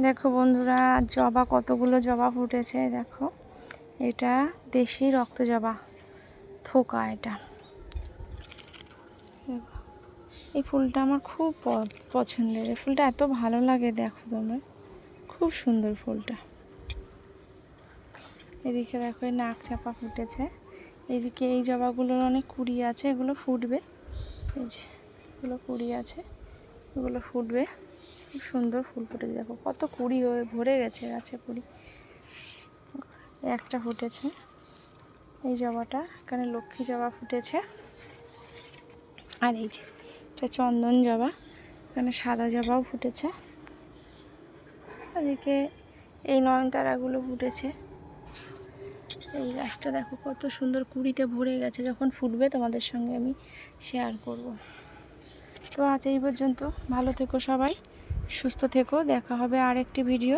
দেখো বন্ধুরা, জবা কতগুলো জবা ফুটেছে দেখো। এটা দেশি রক্ত জবা থোকা। এটা দেখো, এই ফুলটা আমার খুব পছন্দের। এই ফুলটা এত ভালো লাগে, দেখো তোমরা, খুব সুন্দর ফুলটা। এদিকে দেখো এই নাক চাপা ফুটেছে। এদিকে এই জবাগুলোর অনেক কুড়ি আছে, এগুলো ফুটবে। এই যে এগুলো কুড়ি আছে, এগুলো ফুটবে। খুব সুন্দর ফুল ফুটেছে, দেখো কত কুড়ি হয়ে ভরে গেছে গাছে কুড়ি। একটা ফুটেছে এই জবাটা, এখানে লক্ষ্মী জবা ফুটেছে। আর এই যে এটা চন্দন জবা, এখানে সাদা জবাও ফুটেছে। এদিকে এই নয়নতারাগুলো ফুটেছে। এই গাছটা দেখো কত সুন্দর কুড়িতে ভরে গেছে, যখন ফুটবে তোমাদের সঙ্গে আমি শেয়ার করব। তো আজ এই পর্যন্ত, ভালো থেকো সবাই, সুস্থ থেকো, দেখা হবে আরেকটি ভিডিও।